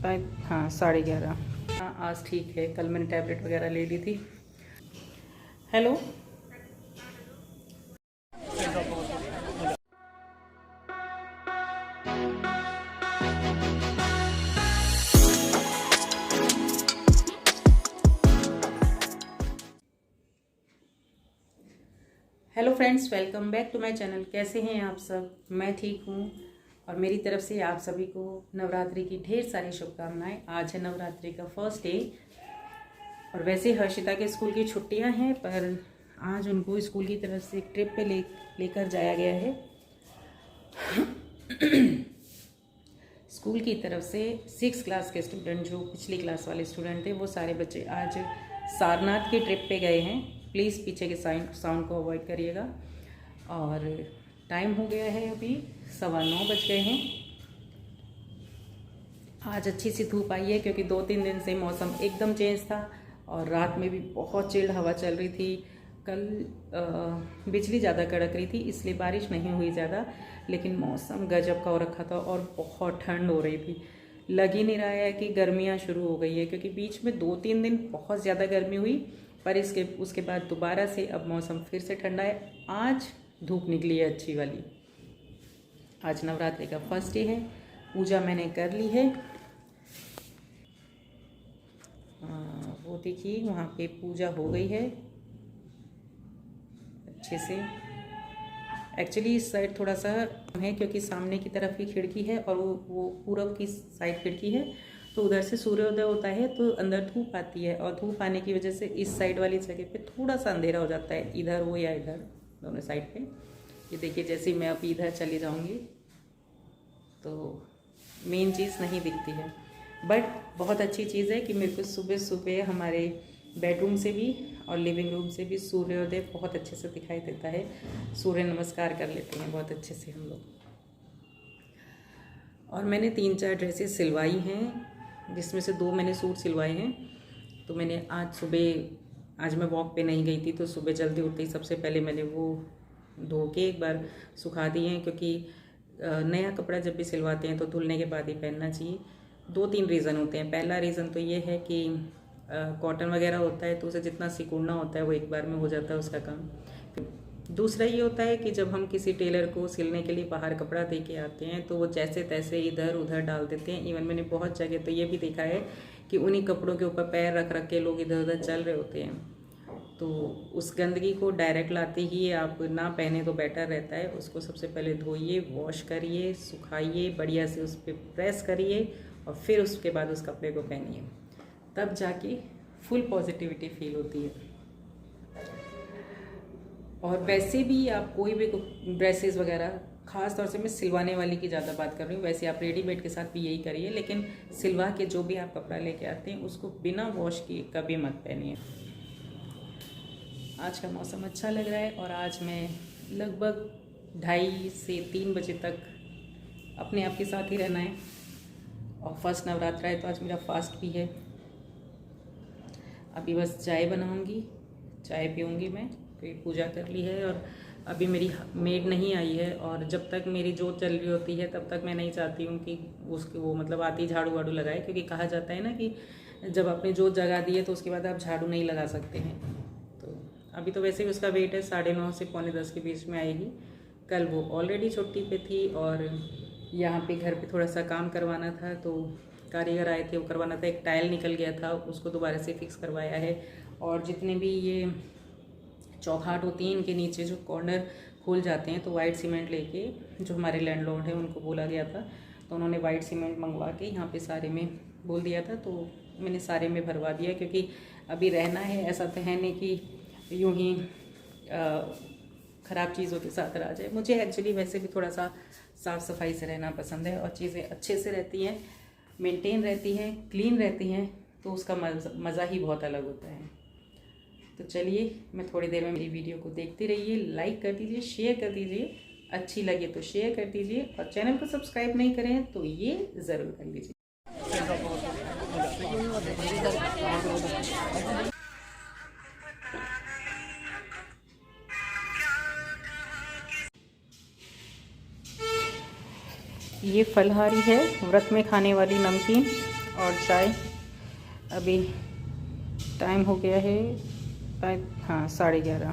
शायद हाँ 11:30। हाँ आज ठीक है, कल मैंने टैबलेट वगैरह ले ली थी। Hello hello friends, welcome back to my channel. कैसे हैं आप सब? मैं ठीक हूँ और मेरी तरफ से आप सभी को नवरात्रि की ढेर सारी शुभकामनाएं। आज है नवरात्रि का फर्स्ट डे और वैसे हर्षिता के स्कूल की छुट्टियां हैं, पर आज उनको स्कूल की तरफ से एक ट्रिप पे लेकर जाया गया है। स्कूल की तरफ से 6 क्लास के स्टूडेंट, जो पिछली क्लास वाले स्टूडेंट थे, वो सारे बच्चे आज सारनाथ की ट्रिप पे गए हैं। प्लीज़ पीछे के साउंड को अवॉइड करिएगा। और टाइम हो गया है, अभी 9:15 बज गए हैं। आज अच्छी सी धूप आई है क्योंकि 2-3 दिन से मौसम एकदम चेंज था और रात में भी बहुत चिल्ड हवा चल रही थी। कल बिजली ज़्यादा कड़क रही थी, इसलिए बारिश नहीं हुई ज़्यादा, लेकिन मौसम गजब का हो रखा था और बहुत ठंड हो रही थी। लग ही नहीं रहा है कि गर्मियाँ शुरू हो गई है, क्योंकि बीच में 2-3 दिन बहुत ज़्यादा गर्मी हुई, पर उसके बाद दोबारा से अब मौसम फिर से ठंडा है। आज धूप निकली है अच्छी वाली। आज नवरात्रि का फर्स्ट डे है। पूजा मैंने कर ली है। वो देखिए वहाँ पे पूजा हो गई है अच्छे से। एक्चुअली इस साइड थोड़ा सा है क्योंकि सामने की तरफ ही खिड़की है और वो पूरब की साइड खिड़की है, तो उधर से सूर्योदय होता है तो अंदर धूप आती है और धूप आने की वजह से इस साइड वाली जगह पे थोड़ा सा अंधेरा हो जाता है, इधर हो या इधर, दोनों साइड पे। ये देखिए, जैसे मैं अभी इधर चली जाऊंगी तो मेन चीज़ नहीं दिखती है, बट बहुत अच्छी चीज़ है कि मेरे को सुबह सुबह हमारे बेडरूम से भी और लिविंग रूम से भी सूर्योदय बहुत अच्छे से दिखाई देता है। सूर्य नमस्कार कर लेते हैं बहुत अच्छे से हम लोग। और मैंने 3-4 ड्रेसेस सिलवाई हैं, जिसमें से 2 मैंने सूट सिलवाए हैं। तो मैंने आज मैं वॉक पे नहीं गई थी, तो सुबह जल्दी उठते ही सबसे पहले मैंने वो धो के एक बार सुखा दिए हैं, क्योंकि नया कपड़ा जब भी सिलवाते हैं तो धुलने के बाद ही पहनना चाहिए। 2-3 रीज़न होते हैं। पहला रीज़न तो ये है कि कॉटन वगैरह होता है तो उसे जितना सिकुड़ना होता है वो एक बार में हो जाता है उसका काम। दूसरा ये होता है कि जब हम किसी टेलर को सिलने के लिए बाहर कपड़ा दे के आते हैं तो वो जैसे तैसे इधर उधर डाल देते हैं। इवन मैंने बहुत जगह तो ये भी देखा है कि उन्हीं कपड़ों के ऊपर पैर रख रख के लोग इधर उधर चल रहे होते हैं। तो उस गंदगी को डायरेक्ट लाते ही आप ना पहने तो बेटर रहता है। उसको सबसे पहले धोइए, वॉश करिए, सुखाइए, बढ़िया से उस पर प्रेस करिए और फिर उसके बाद उस कपड़े को पहनिए, तब जाके फुल पॉजिटिविटी फील होती है। और वैसे भी आप कोई भी ड्रेसेस वगैरह, ख़ास तौर से मैं सिलवाने वाली की ज़्यादा बात कर रही हूँ, वैसे आप रेडीमेड के साथ भी यही करिए, लेकिन सिलवा के जो भी आप कपड़ा लेके आते हैं उसको बिना वॉश किए कभी मत पहनिए। आज का मौसम अच्छा लग रहा है और आज मैं लगभग 2:30 से 3 बजे तक अपने आप के साथ ही रहना है। और फर्स्ट नवरात्रा है तो आज मेरा फास्ट भी है। अभी बस चाय बनाऊंगी, चाय पीऊंगी मैं, क्योंकि पूजा कर ली है और अभी मेरी मेड नहीं आई है। और जब तक मेरी जोत चल रही होती है तब तक मैं नहीं चाहती हूँ कि वो मतलब आती झाड़ू वाड़ू लगाए, क्योंकि कहा जाता है ना कि जब आपने जोत जगा दी है तो उसके बाद आप झाड़ू नहीं लगा सकते हैं। तो अभी तो वैसे भी उसका वेट है, 9:30 से 9:45 के बीच में आएगी। कल वो ऑलरेडी छुट्टी पे थी और यहाँ पे घर पे थोड़ा सा काम करवाना था, तो कारीगर आए थे, वो करवाना था। एक टाइल निकल गया था, उसको दोबारा से फिक्स करवाया है। और जितने भी ये चौखाट होती हैं, इनके नीचे जो कॉर्नर खुल जाते हैं, तो वाइट सीमेंट लेके जो हमारे लैंडलॉर्ड हैं उनको बोला गया था, तो उन्होंने वाइट सीमेंट मंगवा के यहाँ पे सारे में बोल दिया था, तो मैंने सारे में भरवा दिया। क्योंकि अभी रहना है, ऐसा तो है नहीं कि यूँ ही ख़राब चीज़ों के साथ रह जाए। मुझे एक्चुअली वैसे भी थोड़ा सा साफ़ सफाई से रहना पसंद है और चीज़ें अच्छे से रहती हैं, मेंटेन रहती हैं, क्लीन रहती हैं, तो उसका मज़ा ही बहुत अलग होता है। तो चलिए, मैं थोड़ी देर में मेरी वीडियो को देखते रहिए, लाइक कर दीजिए, शेयर कर दीजिए, अच्छी लगे तो शेयर कर दीजिए और चैनल को सब्सक्राइब नहीं करें तो ये ज़रूर कर लीजिए। ये फलहारी है, व्रत में खाने वाली नमकीन। और चाय। अभी टाइम हो गया है हाँ 11:30,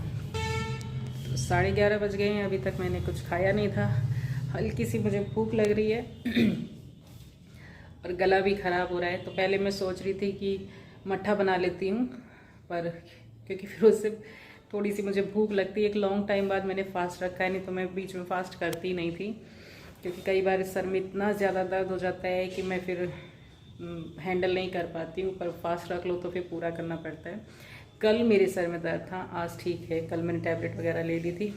तो 11:30 बज गए हैं। अभी तक मैंने कुछ खाया नहीं था। हल्की सी मुझे भूख लग रही है और गला भी ख़राब हो रहा है। तो पहले मैं सोच रही थी कि मट्ठा बना लेती हूँ, पर क्योंकि फिर उससे थोड़ी सी मुझे भूख लगती है। एक लॉन्ग टाइम बाद मैंने फ़ास्ट रखा है, नहीं तो मैं बीच में फ़ास्ट करती नहीं थी, क्योंकि कई बार सर में इतना ज़्यादा दर्द हो जाता है कि मैं फिर हैंडल नहीं कर पाती हूँ। पर फास्ट रख लो तो फिर पूरा करना पड़ता है। कल मेरे सर में दर्द था, आज ठीक है। कल मैंने टैबलेट वगैरह ले ली थी,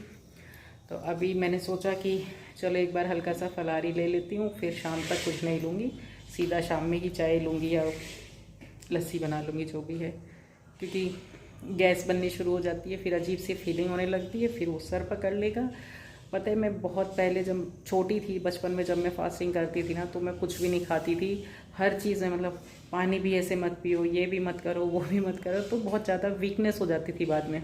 तो अभी मैंने सोचा कि चलो एक बार हल्का सा फलारी ले लेती हूँ, फिर शाम तक कुछ नहीं लूँगी, सीधा शाम में ही चाय लूँगी या लस्सी बना लूँगी, जो भी है। क्योंकि गैस बननी शुरू हो जाती है, फिर अजीब सी फीलिंग होने लगती है, फिर वो सर पकड़ लेगा। पता है, मैं बहुत पहले जब छोटी थी, बचपन में जब मैं फास्टिंग करती थी ना, तो मैं कुछ भी नहीं खाती थी। हर चीज़ में मतलब पानी भी ऐसे मत पियो, ये भी मत करो, वो भी मत करो, तो बहुत ज़्यादा वीकनेस हो जाती थी बाद में।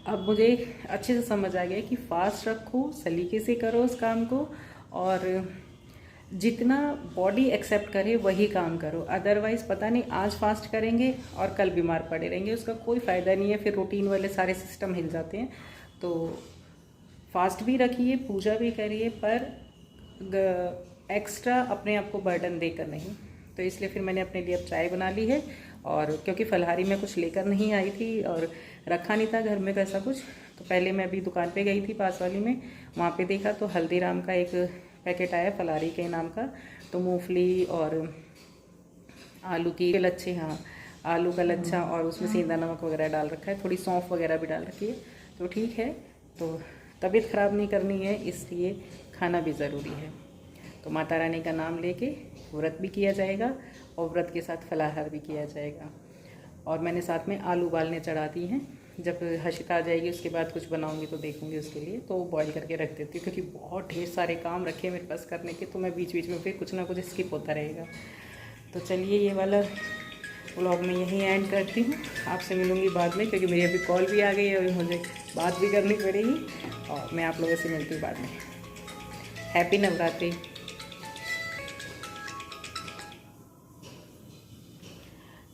अब मुझे अच्छे से समझ आ गया कि फास्ट रखो, सलीके से करो उस काम को, और जितना बॉडी एक्सेप्ट करे वही काम करो। अदरवाइज़ पता नहीं आज फास्ट करेंगे और कल बीमार पड़े रहेंगे, उसका कोई फ़ायदा नहीं है। फिर रूटीन वाले सारे सिस्टम हिल जाते हैं। तो फास्ट भी रखिए, पूजा भी करिए, पर एक्स्ट्रा अपने आप को बर्डन देकर नहीं। तो इसलिए फिर मैंने अपने लिए अब चाय बना ली है। और क्योंकि फलाहारी में कुछ लेकर नहीं आई थी और रखा नहीं था घर में वैसा कुछ, तो पहले मैं अभी दुकान पे गई थी पास वाली में, वहाँ पे देखा तो हल्दीराम का एक पैकेट आया फलाहारी के नाम का। तो मूंगफली और आलू की लच्छे, हाँ आलू का लच्छा, और उसमें सेंधा नमक वगैरह डाल रखा है, थोड़ी सौंफ वगैरह भी डाल रखी है। तो ठीक है, तो तबीयत ख़राब नहीं करनी है, इसलिए खाना भी ज़रूरी है। तो माता रानी का नाम लेके व्रत भी किया जाएगा और व्रत के साथ फलाहार भी किया जाएगा। और मैंने साथ में आलू उबालने चढ़ा दी हैं। जब हर्षिता आ जाएगी उसके बाद कुछ बनाऊंगी तो देखूंगी उसके लिए, तो बॉईल करके रख देती हूँ, क्योंकि बहुत ढेर सारे काम रखे हैं मेरे पास करने के, तो मैं बीच बीच में फिर कुछ ना कुछ स्किप होता रहेगा। तो चलिए ये वाला व्लॉग में यहीं एंड करती हूँ। आपसे मिलूँगी बाद में, क्योंकि मेरी अभी कॉल भी आ गई है और मुझे बात भी करनी पड़ेगी, और मैं आप लोगों से मिलती हूँ बाद में। हैप्पी नवरात्रि।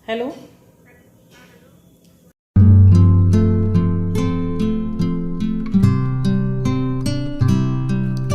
हेलो।